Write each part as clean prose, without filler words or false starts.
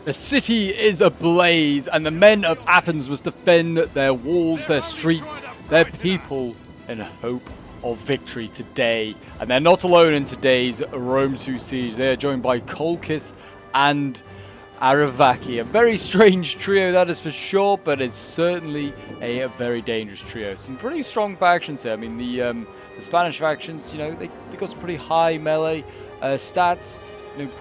The city is ablaze, and the men of Athens must defend their walls, their streets, their people in hope of victory today. And they're not alone in today's Rome 2 siege. They are joined by Colchis and Aravaki. A very strange trio, that is for sure, but it's certainly a very dangerous trio. Some pretty strong factions here. I mean, the Spanish factions, you know, they got some pretty high melee stats. You know,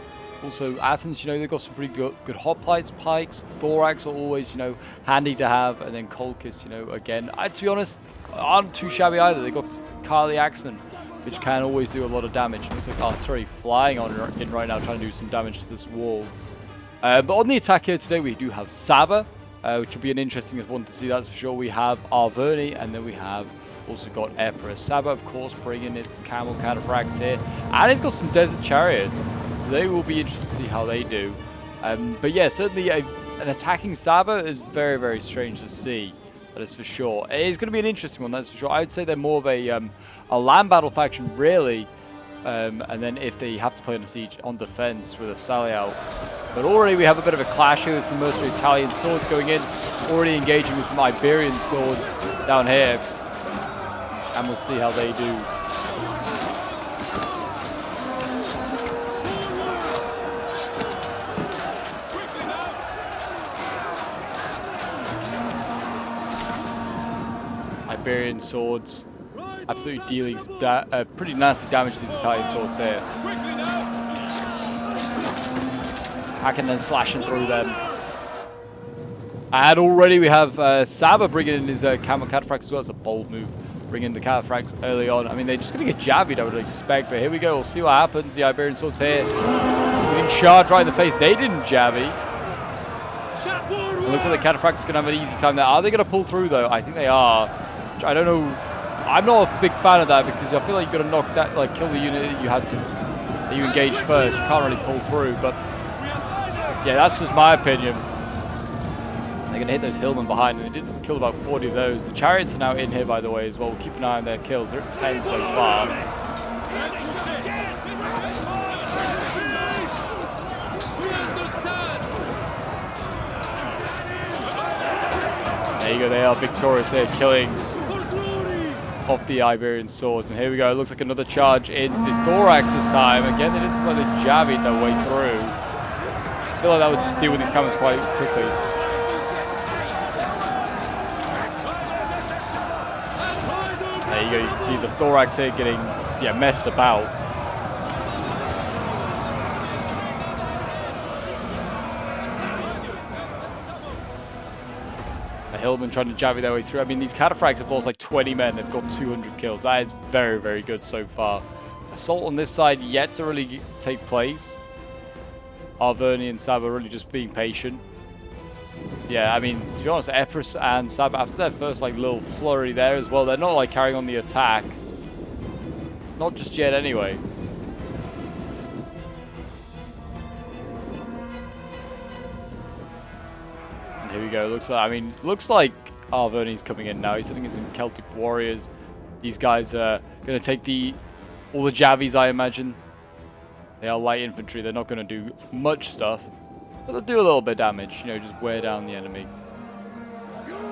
also, Athens, you know, they've got some pretty good hoplites, pikes, thorax are always, you know, handy to have. And then Colchis, you know, again, to be honest, aren't too shabby either. They've got Carly Axeman, which can always do a lot of damage. Looks like artillery flying in right now, trying to do some damage to this wall. But on the attack here today, we do have Saba, which will be an interesting one to see, that's for sure. We have Arverni, and then we have also got Epirus. Saba, of course, bringing its camel cataphracts here. And it's got some desert chariots. They will be interested to see how they do. But yeah, certainly an attacking Saba is very, very strange to see. That is for sure. It's going to be an interesting one, that's for sure. I would say they're more of a land battle faction, really. And then if they have to play on a siege, on defense with a sally out. But already we have a bit of a clash here with some mercenary Italian swords going in. Already engaging with some Iberian swords down here. And we'll see how they do. Iberian swords absolutely dealing pretty nasty damage to these Italian swords here. Hacking and slashing through them. And already we have Saba bringing in his camel cataphracts as well. It's a bold move, bringing the cataphracts early on. I mean, they're just going to get jabbied, I would expect, but here we go. We'll see what happens. The Iberian swords here getting charged right in the face. They didn't jabby. It looks like the cataphracts are going to have an easy time there. Are they going to pull through, though? I think they are. I don't know. I'm not a big fan of that because I feel like you've got to knock that, like kill the unit that you engaged first. You can't really pull through, but yeah, that's just my opinion. They're going to hit those hillmen behind, and they did kill about 40 of those. The chariots are now in here, by the way, as well. We'll keep an eye on their kills. They're at 10 so far. There you go, they are victorious. They're killing off the Iberian swords. And here we go. It looks like another charge into the thorax this time. Again, they didn't seem like they jabbied their way through. I feel like that would deal with these cannons quite quickly. There you go. You can see the thorax here getting messed about. Hillman trying to jabby their way through. I mean, these cataphracts have lost like 20 men. They've got 200 kills. That is very, very good so far. Assault on this side yet to really take place. Arverni and Saba really just being patient. Yeah, I mean, to be honest, Epirus and Saba, after their first like little flurry there as well, they're not like carrying on the attack. Not just yet anyway. Here we go. Looks like Arverni's coming in now. He's sending in some Celtic warriors. These guys are going to take all the jabbies, I imagine. They are light infantry. They're not going to do much stuff, but they'll do a little bit of damage. You know, just wear down the enemy. There we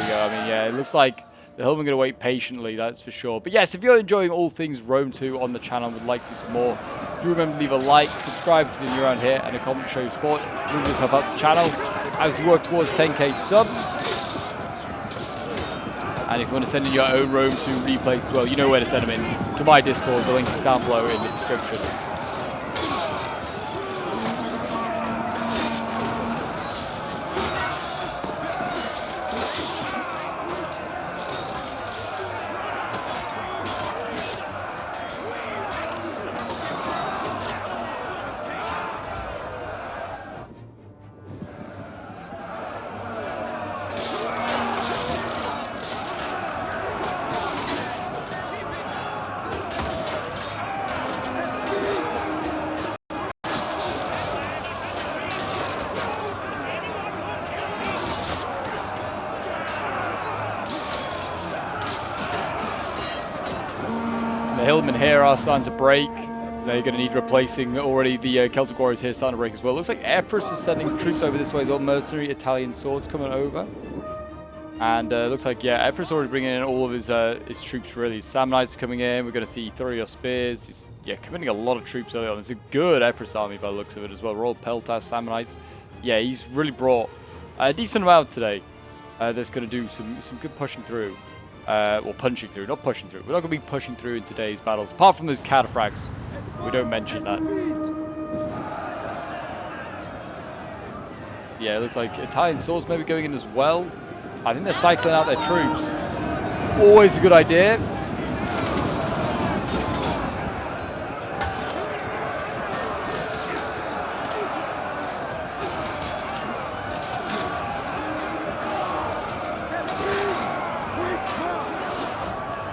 go. I mean, yeah, it looks like the Hillmen are going to wait patiently, that's for sure. But yes, if you're enjoying all things Rome 2 on the channel and would like to see some more, do remember to leave a like, subscribe if you're new around here, and a comment to show your support. Move yourself up the channel as we work towards 10k subs. And if you want to send in your own Rome 2 replays as well, you know where to send them in. To my Discord, the link is down below in the description. The hillmen here are starting to break. They're going to need replacing already. The Celtic Warriors here starting to break as well. Looks like Empress is sending troops over this way as well. Mercenary Italian swords coming over. And looks like, yeah, Empress already bringing in all of his troops, really. Sammonites coming in. We're going to see Thurio Spears. He's, yeah, committing a lot of troops early on. It's a good Empress army by the looks of it as well. Royal Peltas, Sammonites. Yeah, he's really brought a decent amount today. That's going to do some good pushing through. Well, punching through, not pushing through. We're not going to be pushing through in today's battles, apart from those cataphracts. We don't mention that. Yeah, it looks like Italian swords maybe going in as well. I think they're cycling out their troops. Always a good idea.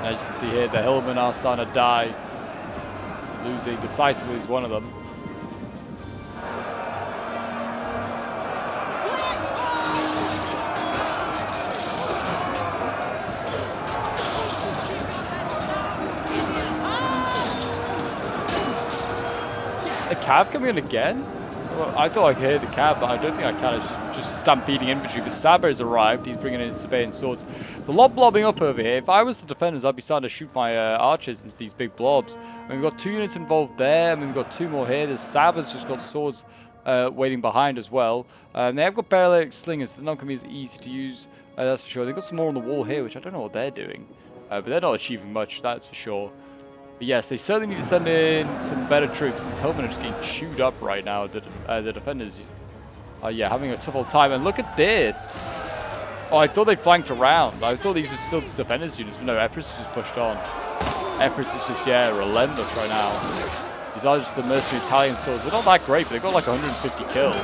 As you can see here, the hillmen are starting to die. Losing decisively is one of them. A cav coming in again? Well, I thought I could hear the cav, but I don't think I can. It's just stampeding infantry. But Saba has arrived. He's bringing in his Sabaean swords. There's a lot blobbing up over here. If I was the defenders, I'd be starting to shoot my archers into these big blobs. I mean, we've got 2 units involved there. I mean, we've got 2 more here. There's Saba's just got swords waiting behind as well. They have got paralytic slingers. They're not going to be as easy to use, that's for sure. They've got some more on the wall here, which I don't know what they're doing. But they're not achieving much, that's for sure. But yes, they certainly need to send in some better troops. These hillmen are just getting chewed up right now. The defenders are, yeah, having a tough old time. And look at this. Oh, I thought they flanked around. I thought these were still defenders units, but no, Empress is just pushed on. Empress is just, yeah, relentless right now. These are just the mercenary Italian swords. They're not that great, but they've got like 150 kills.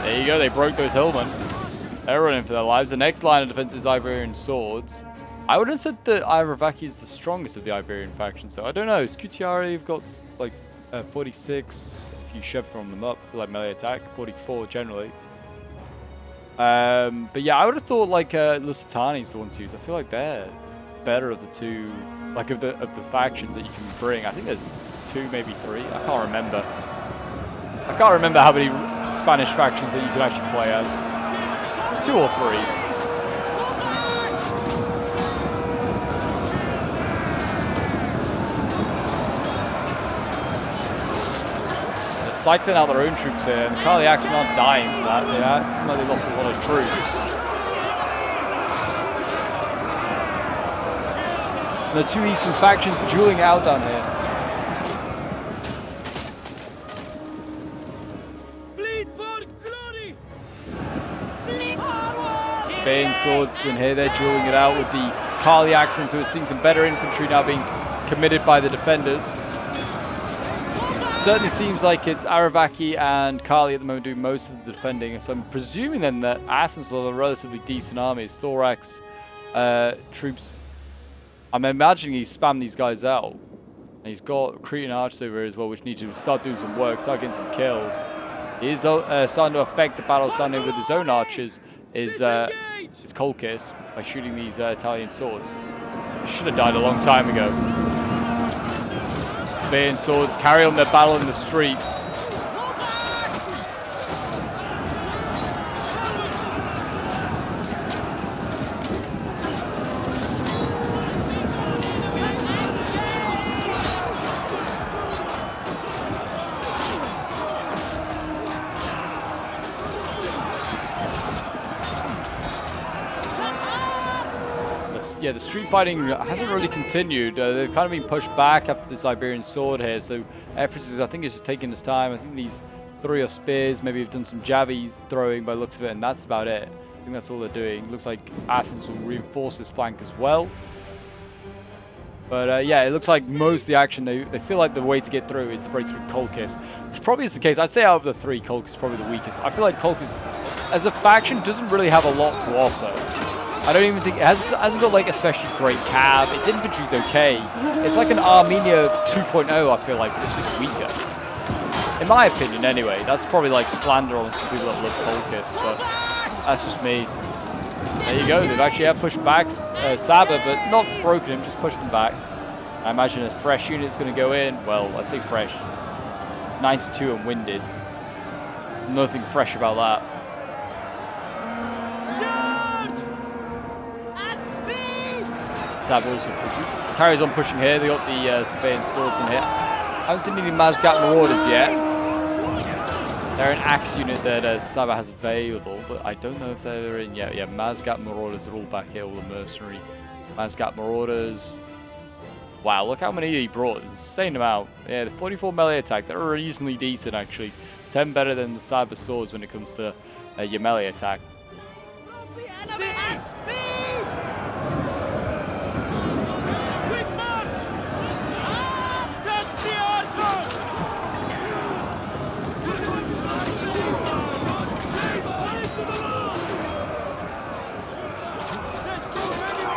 There you go, they broke those hillmen. They're running for their lives. The next line of defense is Iberian swords. I would have said that Iravaki is the strongest of the Iberian faction, so I don't know. Scutiari have got like 46, if you chevron them up, like melee attack, 44 generally. But yeah, I would have thought like Lusitani is the one to use. I feel like they're better of the two, like of the factions that you can bring. I think there's 2, maybe 3. I can't remember. I can't remember how many Spanish factions that you can actually play as. 2 or 3. Cycling out their own troops here, and Carliacs are not dying for that. Yeah, it seems like they lost a lot of troops. And the 2 eastern factions dueling out down here. Bleed for glory! Sabaean swords in here, they're dueling it out with the Carliacsmen, so we're seeing some better infantry now being committed by the defenders. Certainly seems like it's Aravaki and Kali at the moment doing most of the defending, so I'm presuming then that Athens will have a relatively decent army. It's Thorax troops. I'm imagining he's spammed these guys out. And he's got Cretan archers over here as well, which need to start doing some work, start getting some kills. He is starting to affect the battle standing with his own archers, is Colchis, by shooting these Italian swords. He should have died a long time ago. Sabaean swords carry on their battle in the street. Yeah, the street fighting hasn't really continued. They've kind of been pushed back after this Iberian sword here. So Empress, I think, is just taking his time. I think these Thurio Spears maybe have done some javies throwing by the looks of it, and that's about it. I think that's all they're doing. Looks like Athens will reinforce this flank as well. But yeah, it looks like most of the action, they feel like the way to get through is to break through Colchis, which probably is the case. I'd say out of the 3, Colchis is probably the weakest. I feel like Colchis, as a faction, doesn't really have a lot to offer. I don't even think it hasn't got like especially great cav. Its infantry's okay. It's like an Armenia 2.0, I feel like, but it's just weaker. In my opinion, anyway. That's probably like slander on some people that love Colchis, but That's just me. There you go. They've actually pushed back Saba, but not broken him, just pushed him back. I imagine a fresh unit's going to go in. Well, I say fresh. 92 and winded. Nothing fresh about that. Saba also carries on pushing here. They got the surveying swords in here. I haven't seen any Mazgat Marauders yet. They're an axe unit that Saba has available, but I don't know if they're in yet. Yeah, Mazgat Marauders are all back here, all the mercenary Mazgat Marauders. Wow, look how many he brought. Insane amount. Yeah, the 44 melee attack, they're reasonably decent actually. 10 better than the Saba swords when it comes to your melee attack.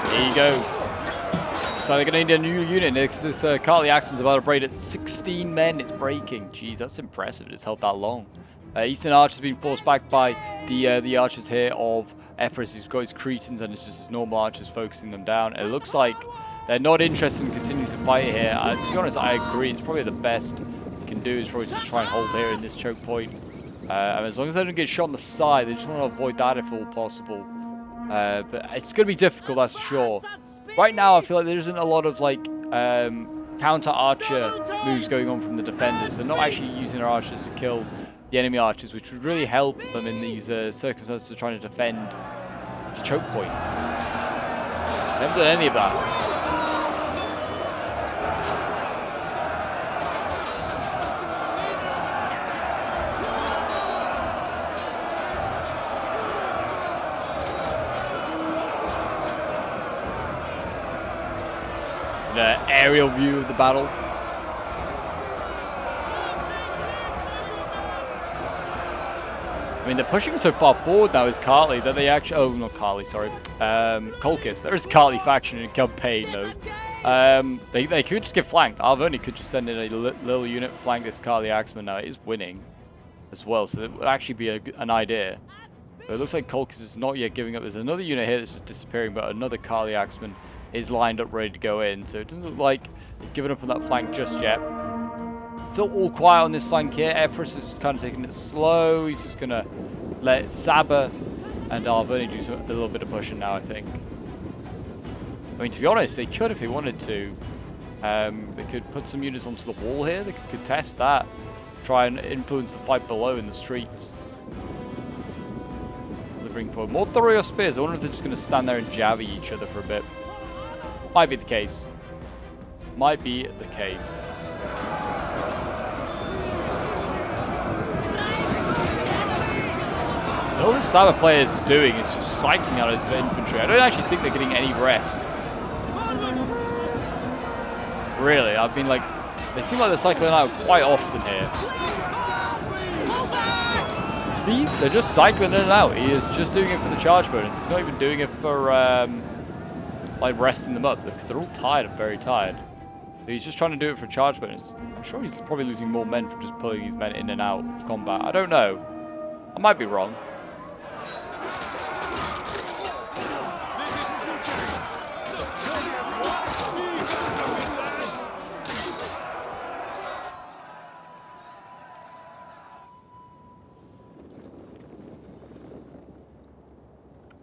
There you go. So they're going to need a new unit because this Carly Axeman's about to break at 16 men. It's breaking. Jeez, that's impressive. It's held that long. Eastern Archer's been forced back by the archers here of Epirus. He's got his Cretans and it's just his normal archers focusing them down. It looks like they're not interested in continuing to fight here. To be honest, I agree. It's probably the best you can do is probably to try and hold here in this choke point. And as long as they don't get shot on the side, they just want to avoid that if all possible. But it's going to be difficult, that's for sure. Right now, I feel like there isn't a lot of like counter archer moves going on from the defenders. They're not actually using their archers to kill the enemy archers, which would really help them in these circumstances of trying to defend these choke points. They haven't done any of that. An aerial view of the battle. I mean, they're pushing so far forward now is Carly that they actually... Oh, not Carly, sorry. Colchis. There is a Carly faction in campaign, though. They could just get flanked. Arvoni could just send in a little unit flank this Carly Axeman now. It is winning as well, so that would actually be an idea. But it looks like Colchis is not yet giving up. There's another unit here that's just disappearing, but another Carly Axeman is lined up ready to go in, so it doesn't look like he's given up on that flank just yet. Still all quiet on this flank here. Epirus is kind of taking it slow. He's just going to let Saba and Arvoni do a little bit of pushing now, I think. I mean, to be honest, they could if they wanted to. They could put some units onto the wall here. They could contest that. Try and influence the fight below in the streets. They're bringing forward more Thorio spears. I wonder if they're just going to stand there and jabby each other for a bit. Might be the case. Might be the case. And all this Saba player is doing is just cycling out his infantry. I don't actually think they're getting any rest. Really, I've been like... They seem like they're cycling out quite often here. See? They're just cycling in and out. He is just doing it for the charge bonus. He's not even doing it for... like resting them up because they're all tired and very tired. But he's just trying to do it for a charge bonus. I'm sure he's probably losing more men from just pulling his men in and out of combat. I don't know. I might be wrong.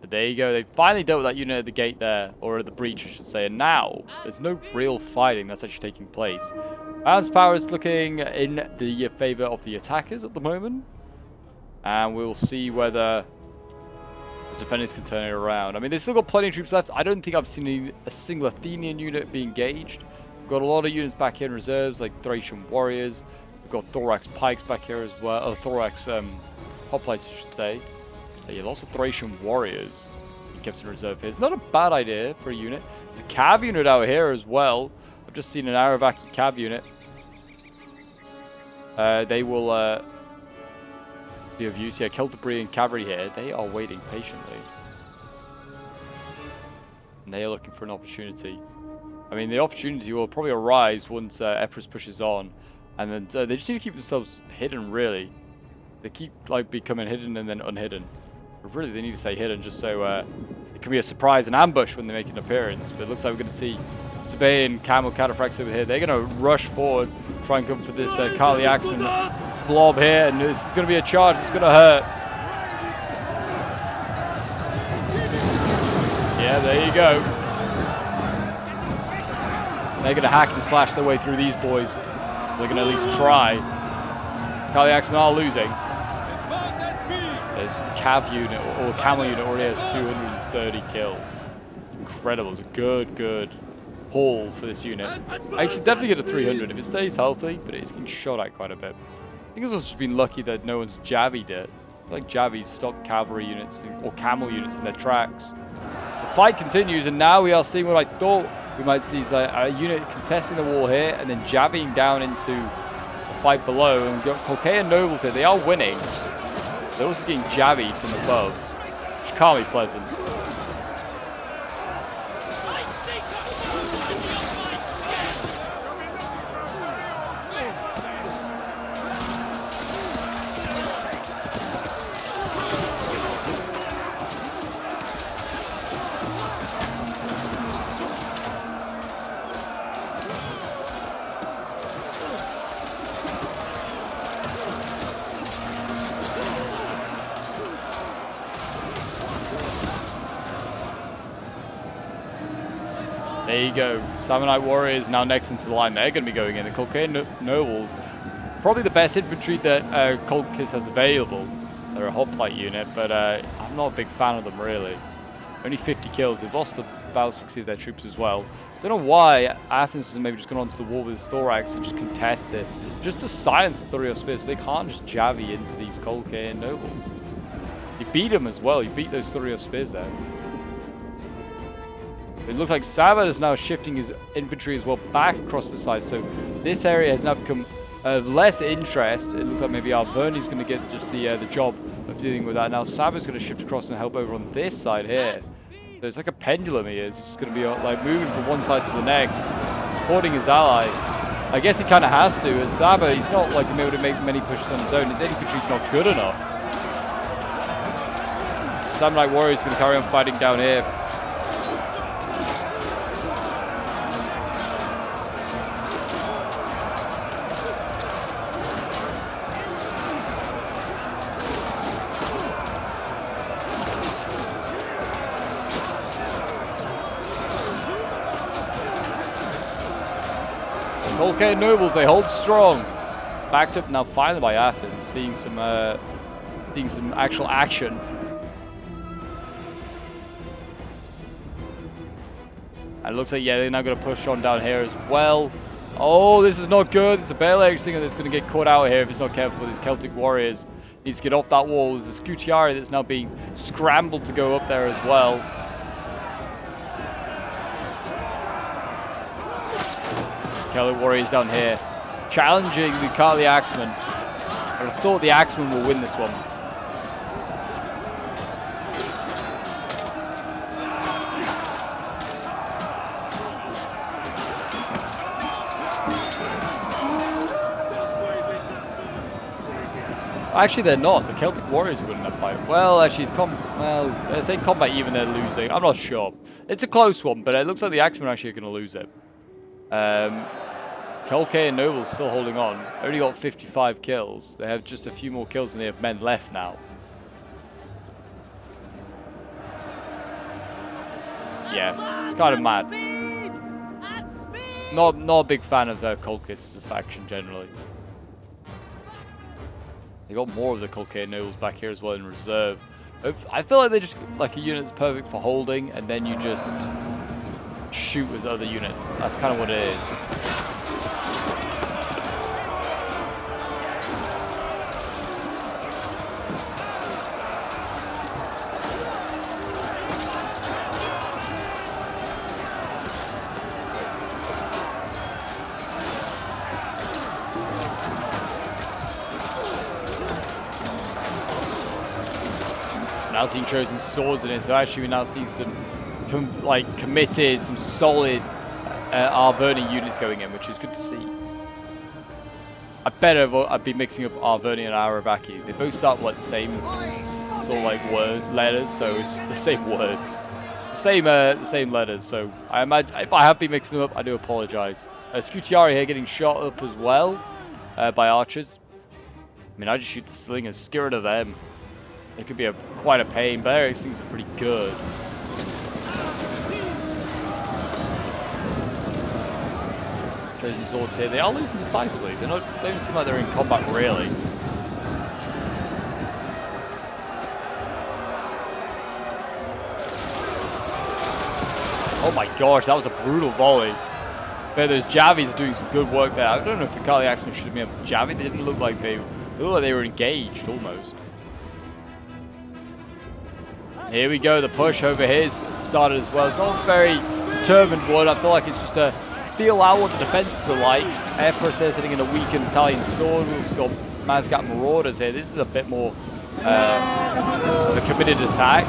There you go, they finally dealt with that unit at the gate there, or at the breach I should say, and now there's no real fighting that's actually taking place. Balance power is looking in the favour of the attackers at the moment, and we'll see whether the defenders can turn it around. I mean, they've still got plenty of troops left. I don't think I've seen a single Athenian unit be engaged. We've got a lot of units back here in reserves, like Thracian warriors. We've got Thorax pikes back here as well, or Thorax hoplites I should say. Yeah, lots of Thracian warriors he kept in reserve here. It's not a bad idea for a unit. There's a cav unit out here as well. I've just seen an Aravaki cav unit. They will be of use. Yeah, Celtibrian cavalry here. They are waiting patiently. And they are looking for an opportunity. I mean, the opportunity will probably arise once Epirus pushes on. And then they just need to keep themselves hidden, really. They keep like becoming hidden and then unhidden. But really, they need to stay hidden just so it can be a surprise and ambush when they make an appearance. But it looks like we're going to see Saba and Camel Cataphracts over here. They're going to rush forward, try and come for this Carly Axeman blob here, and this is going to be a charge. It's going to hurt. Yeah, there you go. They're going to hack and slash their way through these boys. They're going to at least try. Carly Axeman are losing. This Cav unit or Camel unit already has 230 kills. Incredible. It's a good haul for this unit. I should definitely get a 300 if it stays healthy, but it's getting shot at quite a bit. I think it's also just been lucky that no one's javied it. I like javies stopped cavalry units or camel units in their tracks. The fight continues, and now we are seeing what I thought we might see is a unit contesting the wall here and then jabbing down into the fight below. And we've got Colquet and Nobles here. They are winning. They're also getting jabbied from above, which can't be pleasant. There you go. Samurai Warriors now next into the line. They're going to be going in. The Colquet Nobles, probably the best infantry that Colchis has available. They're a hoplite unit, but I'm not a big fan of them really. Only 50 kills. They've lost about 60 of their troops as well. Don't know why Athens has maybe just gone onto the wall with his thorax and just contest this. Just to silence the Thurio Spears, so they can't just javvy into these Colquet Nobles. You beat them as well. You beat those Thurio Spears there. It looks like Saba is now shifting his infantry as well back across the side. So this area has now become of less interest. It looks like maybe Arverni's going to get just the job of dealing with that. Now Saba's going to shift across and help over on this side here. So it's like a pendulum he is. It's going to be like moving from one side to the next, supporting his ally. I guess he kind of has to. As Saba, he's not like able to make many pushes on his own. His infantry's not good enough. Samurai Warriors going to carry on fighting down here. Colquet Nobles, they hold strong. Backed up now finally by Athens, seeing some actual action. And it looks like, yeah, they're now going to push on down here as well. Oh, this is not good. It's a Bale Egg Stinger that's going to get caught out here if it's not careful with his Celtic Warriors. Needs to get off that wall. There's a Scutiari that's now being scrambled to go up there as well. Celtic Warriors down here, challenging the Carly Axeman. I thought the Axeman will win this one. Actually, they're not. The Celtic Warriors are winning that fight. Well, actually, I say combat even, they're losing. I'm not sure. It's a close one, but it looks like the Axemen actually are going to lose it. Colquet and Nobles still holding on. Only got 55 kills. They have just a few more kills than they have men left now. Yeah, it's kind of mad. Not a big fan of Colchis as a faction generally. They got more of the Colquet Nobles back here as well in reserve. I feel like they're just like a unit that's perfect for holding, and then you just shoot with other units. That's kind of what it is. Now seeing chosen swords in it, so actually we now see some committed, some solid Arverni units going in, which is good to see. I bet I'd be mixing up Arverni and Aravaki. They both start like the same sort of like letters, so it's the same words, the same letters. So I imagine if I have been mixing them up, I do apologize. Scutiari here getting shot up as well by archers. I mean, I just shoot the slingers, get rid of them. It could be quite a pain, but Eric's things are pretty good. Chosen swords here. They are losing decisively. They don't seem like they're in combat really. Oh my gosh, that was a brutal volley. But those Javis are doing some good work there. I don't know if the Kali Axemen should have been able to Javi. They didn't look like they were engaged almost. Here we go. The push over here started as well. It's not a very determined one. I feel like it's just a feel out what the defenses are like. Air Press sitting in a weakened Italian sword. We've also got Mazgat Marauders here. This is a bit more of a committed attack.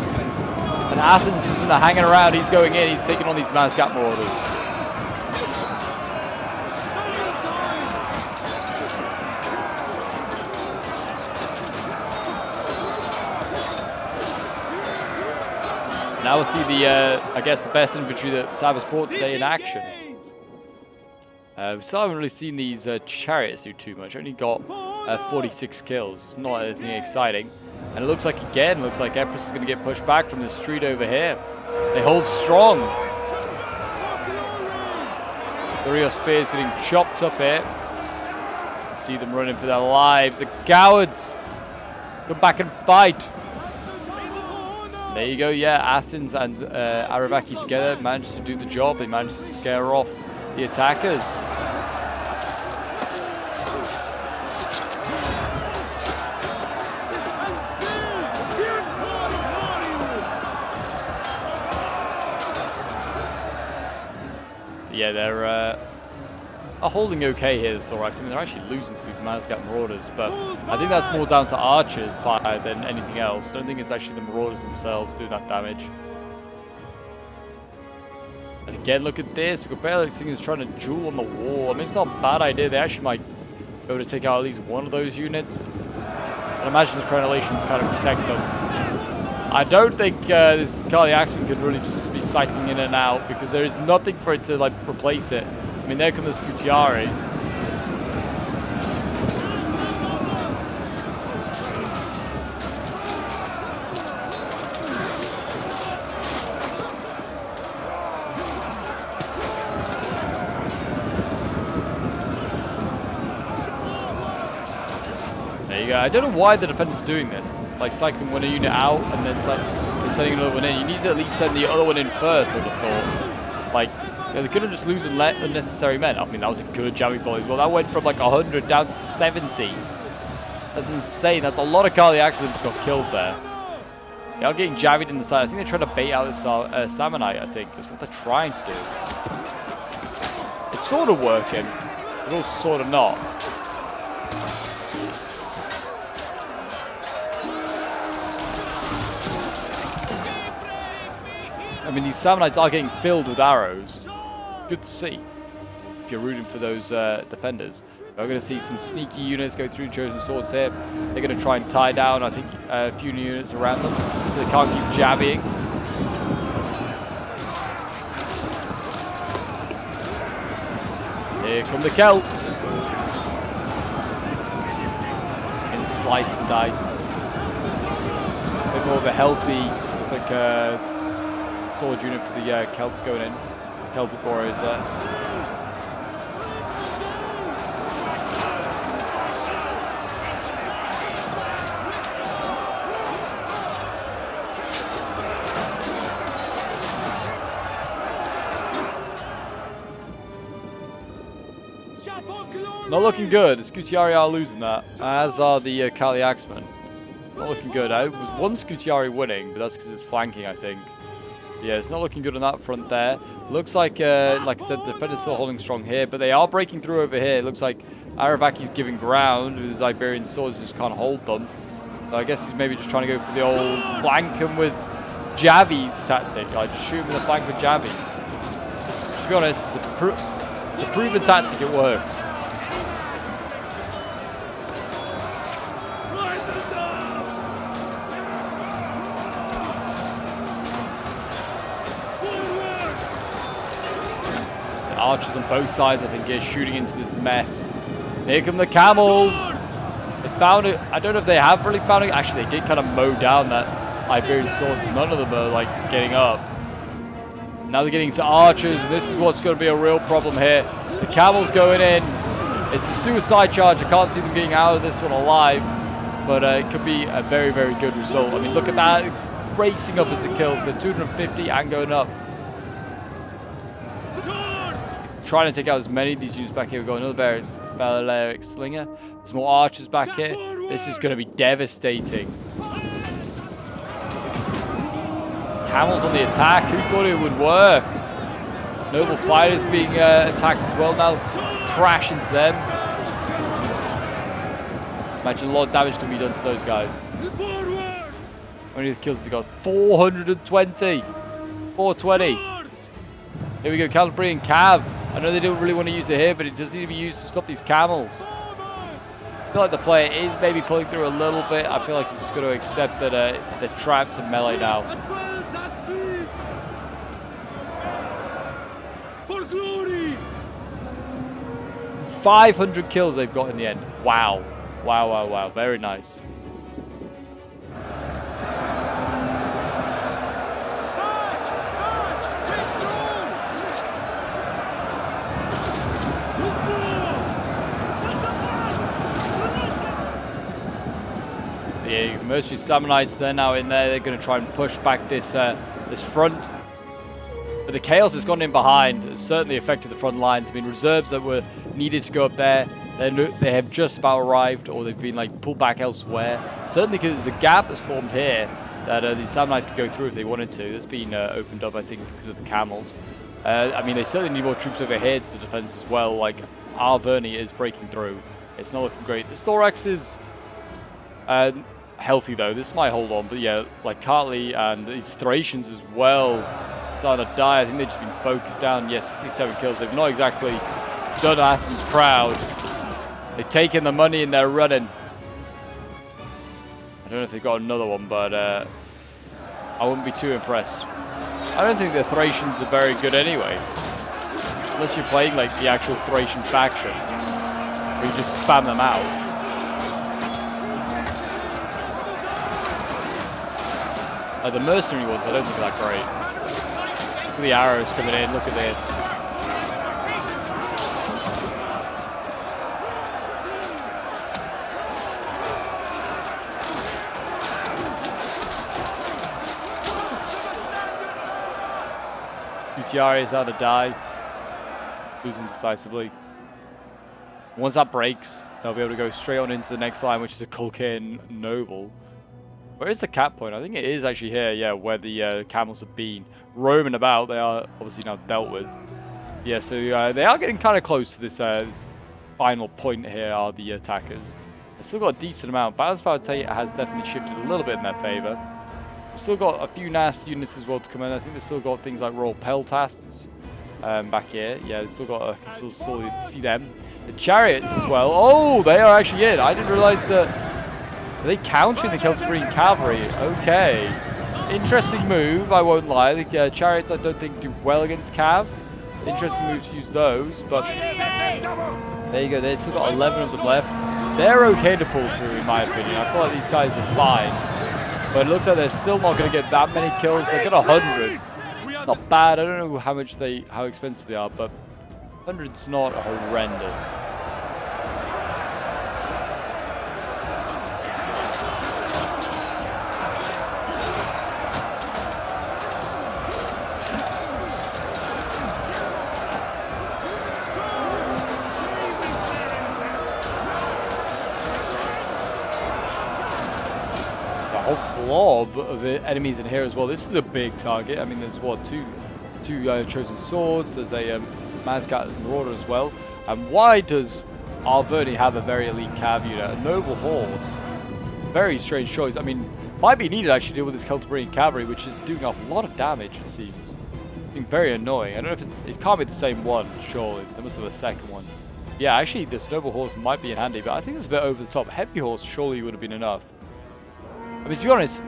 And Athens isn't hanging around. He's going in. He's taking on these Mazgat Marauders. Now we'll see the, I guess, the best infantry that Saba's brought today in action. We still haven't really seen these chariots do too much. Only got 46 kills. It's not anything exciting. And it looks like, again, Empress is going to get pushed back from the street over here. They hold strong. The Rio Spears getting chopped up here. See them running for their lives. The cowards! Come back and fight! There you go, yeah, Athens and Aravaki together managed to do the job. They managed to scare off the attackers. Yeah, they're holding okay here, the Thorax. I mean, they're actually losing to the Mazgat Marauders, but I think that's more down to archers fire than anything else. I don't think it's actually the Marauders themselves doing that damage. And again, look at this. We've got Balearic Singers trying to duel on the wall. I mean, it's not a bad idea. They actually might be able to take out at least one of those units. And imagine the Crenellations kind of protect them. I don't think this Kali Axeman could really just be cycling in and out because there is nothing for it to like replace it. I mean, there come the Scutiari. There you go. I don't know why the defense is doing this. Like cycling one unit out and then sending another one in. You need to at least send the other one in first, I would have thought. Like, they're going to just lose unnecessary men. I mean, that was a good jamming volley as well. That went from like 100 down to 70. That's insane. That's a lot of Kali Axemen got killed there. They are getting jabbed in the side. I think they're trying to bait out this Sammonite, I think. That's what they're trying to do. It's sort of working, but also sort of not. I mean, these Sammonites are getting filled with arrows. Good to see. If you're rooting for those defenders. We're going to see some sneaky units go through Chosen Swords here. They're going to try and tie down, I think, a few new units around them. So they can't keep jabbing. Here come the Celts. And slice and dice. A bit more of a healthy, looks like sword unit for the Celts going in. Celtic warriors there. Not looking good. The Scutiari are losing that, as are the Kali Axemen. Not looking good. I was one Scutiari winning, but that's because it's flanking, I think. Yeah, it's not looking good on that front there. Looks like I said, the defender's still holding strong here, but they are breaking through over here. It looks like Aravaki's giving ground with his Iberian swords, just can't hold them. So I guess he's maybe just trying to go for the old flank him with Javies tactic. Like, just shoot him in the flank with Javies. To be honest, it's a proven tactic, it works. archers on both sides, I think, here shooting into this mess. Here come the camels. They found it. I don't know if they have really found it. Actually, they did kind of mow down that Iberian sword. None of them are like getting up. Now they're getting to archers, and this is what's going to be a real problem here. The camels going in. It's a suicide charge. I can't see them getting out of this one alive, but it could be a very, very good result. I mean, look at that. Racing up as it kills. They're 250 and going up. Trying to take out as many of these units back here. We've got another Balearic Slinger. There's more archers back here. This is going to be devastating. Camels on the attack. Who thought it would work? Noble fighters being attacked as well now. Crash into them. Imagine a lot of damage can be done to those guys. How many kills have they got? 420. 420. Here we go, cavalry and cav. I know they don't really want to use it here, but it does need to be used to stop these camels. I feel like the player is maybe pulling through a little bit. I feel like he's just going to accept that they're trapped in melee now. For glory! 500 kills they've got in the end. Wow. Wow, wow, wow. Very nice. The mercenary Samnites, they're now in there. They're going to try and push back this this front. But the chaos has gone in behind. It's certainly affected the front lines. I mean, reserves that were needed to go up there, they have just about arrived, or they've been like pulled back elsewhere. Certainly because there's a gap that's formed here that the Samnites could go through if they wanted to. That's been opened up, I think, because of the camels. I mean, they certainly need more troops over here to the defense as well. Like, Arverni is breaking through. It's not looking great. The Storax is healthy though. This might hold on, but yeah, like Cartley and these Thracians as well starting to die. I think they've just been focused down. Yes, 67 kills. They've not exactly done Athens proud. They've taken the money and they're running. I don't know if they've got another one, but I wouldn't be too impressed. I don't think the Thracians are very good anyway, unless you're playing like the actual Thracian faction, where you just spam them out. The mercenary ones, I don't think they're that great. Look at the arrows coming in, look at this. Gutierrez is out to die. Losing decisively. Once that breaks, they'll be able to go straight on into the next line, which is a Culcairn Noble. Where is the cap point? I think it is actually here, yeah, where the camels have been roaming about. They are obviously now dealt with. Yeah, so they are getting kind of close to this, this final point here, are the attackers. They've still got a decent amount. Balance power has definitely shifted a little bit in their favor. We've still got a few nasty units as well to come in. I think they've still got things like Royal Peltasts back here. Yeah, they've still got still see them. The chariots as well. Oh, they are actually in. I didn't realize that. Are they countering the Celtic cavalry? Okay. Interesting move, I won't lie. The chariots, I don't think, do well against Cav. Interesting move to use those, but there you go. They've still got 11 of them left. They're okay to pull through, in my opinion. I feel like these guys are fine. But it looks like they're still not going to get that many kills. They got 100. Not bad. I don't know how expensive they are, but 100's not horrendous. Blob of enemies in here as well. This is a big target. I mean, there's what, two chosen swords. There's a Mazgat Marauder as well. And why does Arverni have a very elite cav unit? A noble horse. Very strange choice. I mean, might be needed actually to deal with this Celtic cavalry, which is doing a lot of damage, it seems. Being very annoying. I don't know if it can't be the same one, surely. There must have a second one. Yeah, actually, this noble horse might be in handy, but I think it's a bit over the top. Heavy horse surely would have been enough. I mean, to be honest,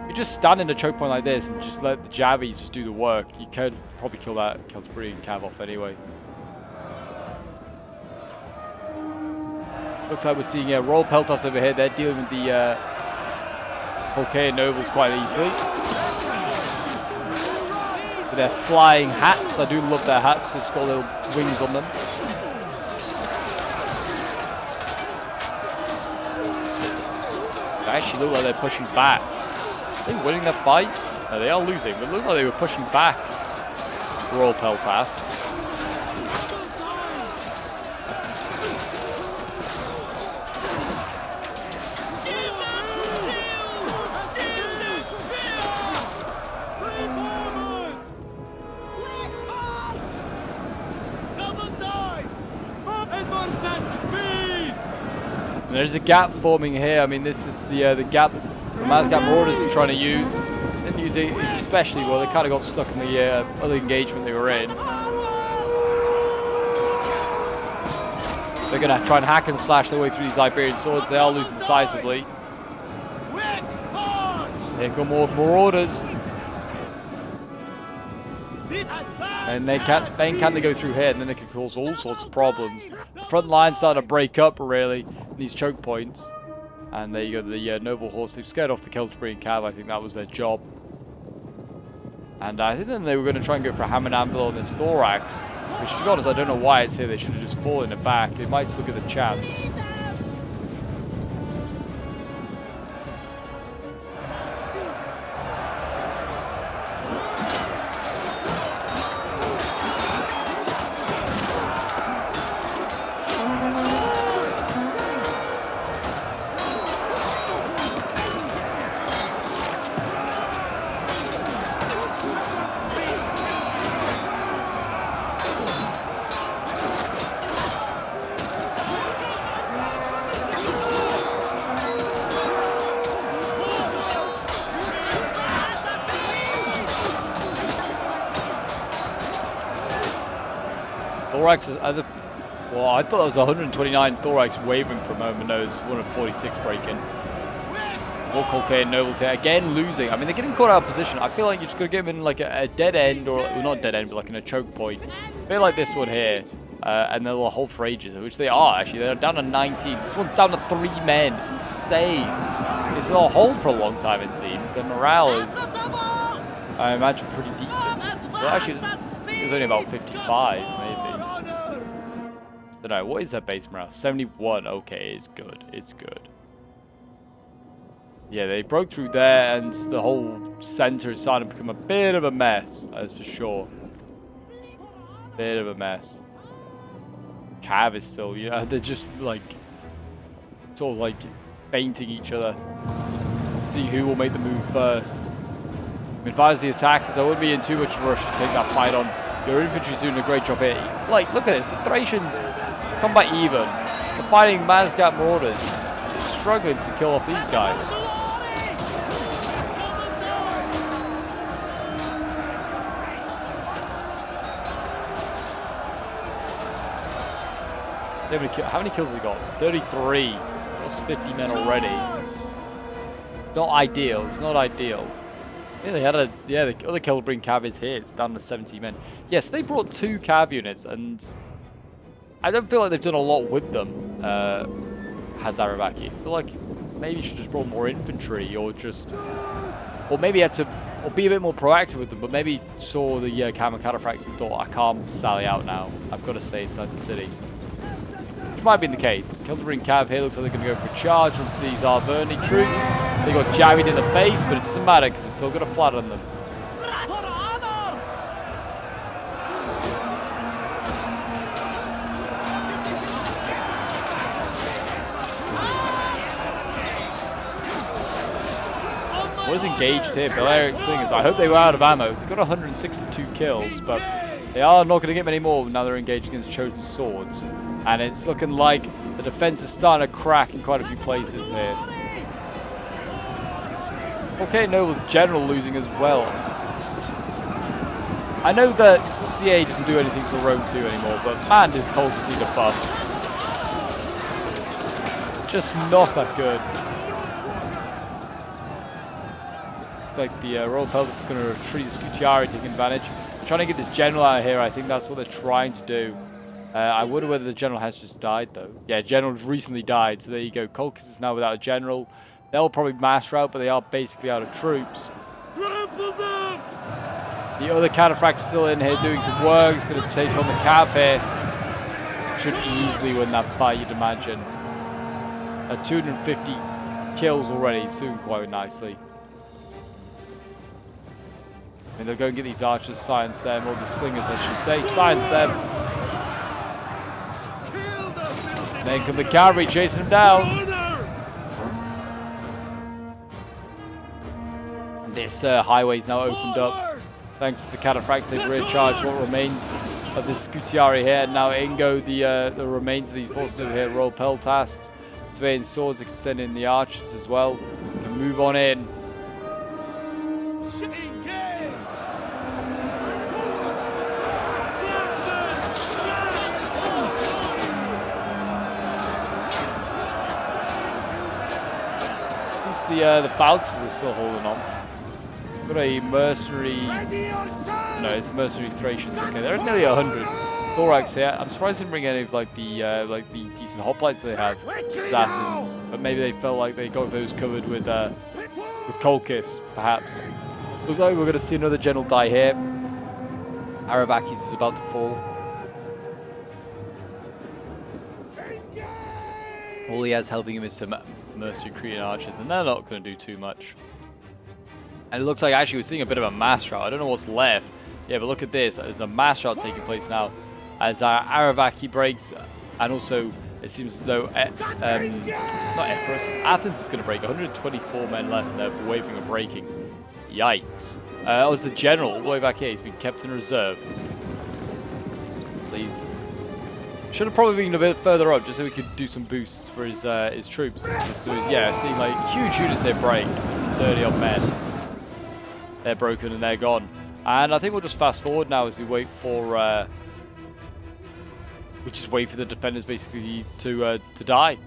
you just stand in a choke point like this and just let the jabbies just do the work. You could probably kill that Celtic cav off anyway. Looks like we're seeing Royal Peltas over here. They're dealing with the Colcair Nobles quite easily. With their flying hats. I do love their hats. They've just got little wings on them. They actually look like they're pushing back. Are they winning their fight? No, they are losing, but it looks like they were pushing back. Royal Peltas. There's a gap forming here. I mean, this is the gap the Mazgat Marauders are trying to use. Didn't use it especially well. They kind of got stuck in the other engagement they were in. They're going to try and hack and slash their way through these Iberian swords. They are losing decisively. Here come more Marauders. And can they go through here, and then they can cause all sorts of problems. The front line starting to break up, really, in these choke points. And there you go, the Noble Horse. They've scared off the Celtibrian Cav. I think that was their job. And I think then they were going to try and go for a hammer and anvil on this thorax. Which, to be honest, I don't know why it's here. They should have just fallen it back. They might still get the chance. Thorax is either, well, I thought it was 129 Thorax wavering for a moment. No, it's 146 breaking. More Colcair Nobles here. Again, losing. I mean, they're getting caught out of position. I feel like you're just going to get them in like a dead end, or well, not dead end, but like in a choke point. I feel like this one here. And they'll hold for ages, which they are actually. They're down to 19. This one's down to 3 men. Insane. They'll hold for a long time, it seems. Their morale is, I imagine, pretty decent. Well, actually, it's only about 55, maybe. Don't know. What is their base morale? 71. Okay, it's good. It's good. Yeah, they broke through there, and the whole center is starting to become a bit of a mess. That's for sure. Bit of a mess. Cav is still, you know, they're just like, sort of like feinting each other. See who will make the move first. I mean, if I was the attackers, I wouldn't be in too much of a rush to take that fight on. Your infantry's doing a great job here. Like, look at this. The Thracians come back even. They're fighting Mazgat Marauders. They're struggling to kill off these guys. How many kills have they got? 33. Lost 50 men already. Not ideal. It's not ideal. Yeah, they had a the other Celtibrian Cav is here. It's down to 70 men. Yes, they brought 2 Cav units, and I don't feel like they've done a lot with them. Hazarabaki. I feel like maybe you should just brought more infantry, or maybe had to, or be a bit more proactive with them. But maybe saw the Camel Cataphracts and thought, I can't sally out now. I've got to stay inside the city. Which might be the case. Celtibrian Cav here looks like they're going to go for a charge onto these Arverni troops. They got jammed in the face, but it doesn't matter because it's still going to flatten them. What is engaged here? Balearic Slingers. I hope they were out of ammo. They've got 162 kills, but they are not going to get many more now they're engaged against Chosen Swords. And it's looking like the defense is starting to crack in quite a few places here. Okay, Noble's general losing as well. I know that CA doesn't do anything for Rome 2 anymore, but man, does Colts need a buff. Just not that good. It's like the Royal Peltas is going to retreat. Scutiari taking advantage. Trying to get this general out of here. I think that's what they're trying to do. I wonder whether the general has just died, though. Yeah, general's recently died, so there you go. Colchis is now without a general. They'll probably master out, but they are basically out of troops. Trample them! The other cataphract's still in here doing some work. He's going to take on the cap here. Should easily win that fight, you'd imagine. 250 kills already. He's doing quite nicely. I mean, they'll go and get these archers, silence them, or the slingers, I should say. Silence them. And then come the cavalry chasing them down. This highway's now opened up. Thanks to the cataphracts, they've recharged what remains of this Scutiari here. And now in go the remains of these forces over here. Royal Peltasts, surveying swords, they can send in the archers as well. They can move on in. The Falcons are still holding on. Got a mercenary. No, it's mercenary Thracians. Okay, they're at nearly 100. Thorax here. I'm surprised they didn't bring any of like the decent hoplites they have. Athens, but maybe they felt like they got those covered with Colchis, perhaps. Looks like we're going to see another general die here. Aravakis is about to fall. All he has helping him is some mercenary Cretan archers, and they're not going to do too much. And it looks like actually we're seeing a bit of a mass rout. I don't know what's left. Yeah, but look at this. There's a mass rout taking place now as Aravaki breaks, and also it seems as though not Epirus, Athens is going to break. 124 men left, and they're waving and breaking. Yikes. That was the general all the way back here. He's been kept in reserve. Please. Should have probably been a bit further up just so we could do some boosts for his troops. So, yeah, seeing like huge units they break. 30 odd men. They're broken and they're gone. And I think we'll just fast forward now as we wait for we just wait for the defenders basically to die.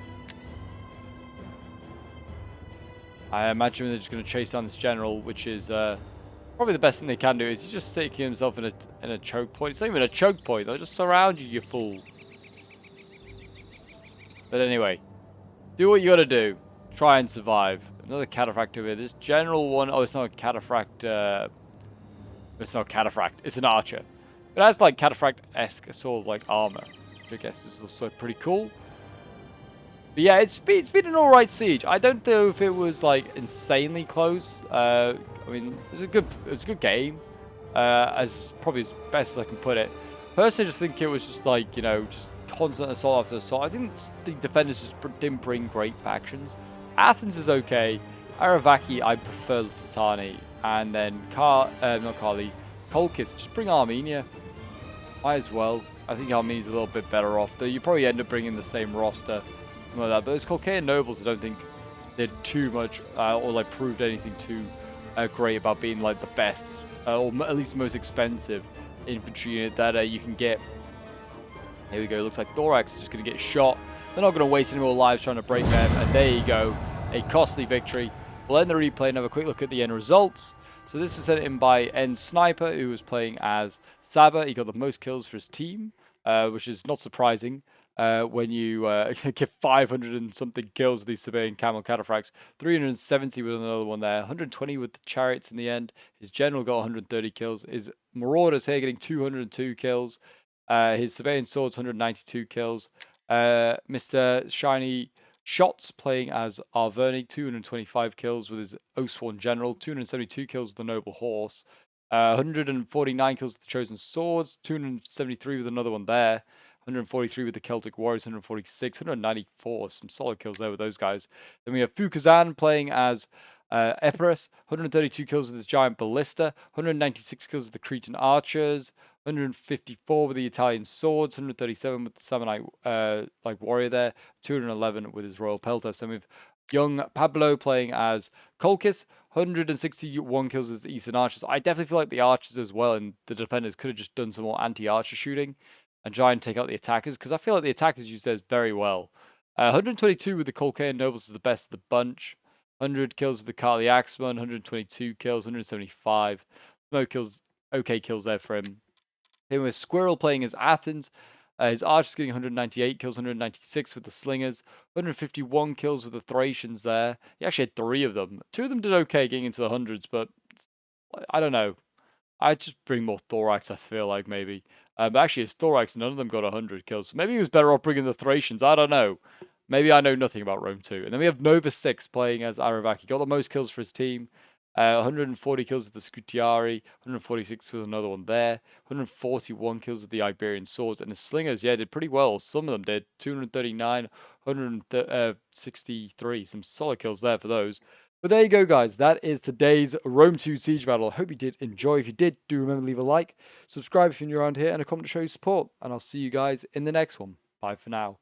I imagine they're just going to chase down this general, which is probably the best thing they can do. Is he's just taking himself in a choke point. It's not even a choke point. They'll just surround you, you fool. But anyway, do what you got to do. Try and survive. Another cataphract over here. This general one. Oh, it's not a cataphract. It's not a cataphract. It's an archer. It has like cataphract-esque sort of like armor, which I guess is also pretty cool. But yeah, it's been an alright siege. I don't know if it was like insanely close. I mean, it was a good game. As probably as best as I can put it. Personally, I just think it was just like, you know, just constant assault after assault. I think the defenders just didn't bring great factions. Athens is okay. Aravaki, I prefer Lusitani. And then not Kali, Colchis. Just bring Armenia. Might as well. I think Armenia's a little bit better off. Though you probably end up bringing the same roster. Like that. But those Colchian nobles, I don't think did too much or like proved anything too great about being like the best or at least the most expensive infantry unit that you can get. Here we go. Looks like Thorax is just going to get shot. They're not going to waste any more lives trying to break them. And there you go. A costly victory. We'll end the replay and have a quick look at the end results. So this was sent in by N Sniper, who was playing as Saba. He got the most kills for his team, which is not surprising when you get 500 and something kills with these civilian camel cataphracts. 370 with another one there. 120 with the chariots in the end. His general got 130 kills. His marauders here getting 202 kills. His surveying swords 192 kills. Mr. Shiny Shots playing as Arverni, 225 kills with his Oathsworn General, 272 kills with the Noble Horse, 149 kills with the Chosen Swords, 273 with another one there, 143 with the Celtic Warriors, 146, 194, some solid kills there with those guys. Then we have Fukazan playing as Epirus, 132 kills with his Giant Ballista, 196 kills with the Cretan Archers, 154 with the Italian Swords, 137 with the Samurai warrior there, 211 with his Royal Peltas. Then we have young Pablo playing as Colchis, 161 kills with his Eastern Archers. I definitely feel like the Archers as well and the defenders could have just done some more anti-archer shooting and try and take out the attackers, because I feel like the attackers use theirs very well. 122 with the Colchian Nobles is the best of the bunch. 100 kills with the Kali Axeman, 122 kills, 175. No kills, okay kills there for him. Then with Squirrel playing as Athens, His archers getting 198 kills, 196 with the slingers, 151 kills with the Thracians there. He actually had 3 of them. 2 of them did okay getting into the hundreds, but I don't know. I'd just bring more Thorax, I feel like, maybe. But actually, his Thorax, none of them got 100 kills. So maybe he was better off bringing the Thracians. I don't know. Maybe I know nothing about Rome 2. And then we have Nova 6 playing as Aravaki. Got the most kills for his team. 140 kills with the Scutiari, 146 with another one there, 141 kills with the Iberian swords, and the slingers, yeah, did pretty well. Some of them did 239, 163, some solid kills there for those. But there you go, guys. That is today's Rome 2 Siege battle. I hope you did enjoy. If you did, do remember to leave a like, subscribe if you're new around here, and a comment to show your support. And I'll see you guys in the next one. Bye for now.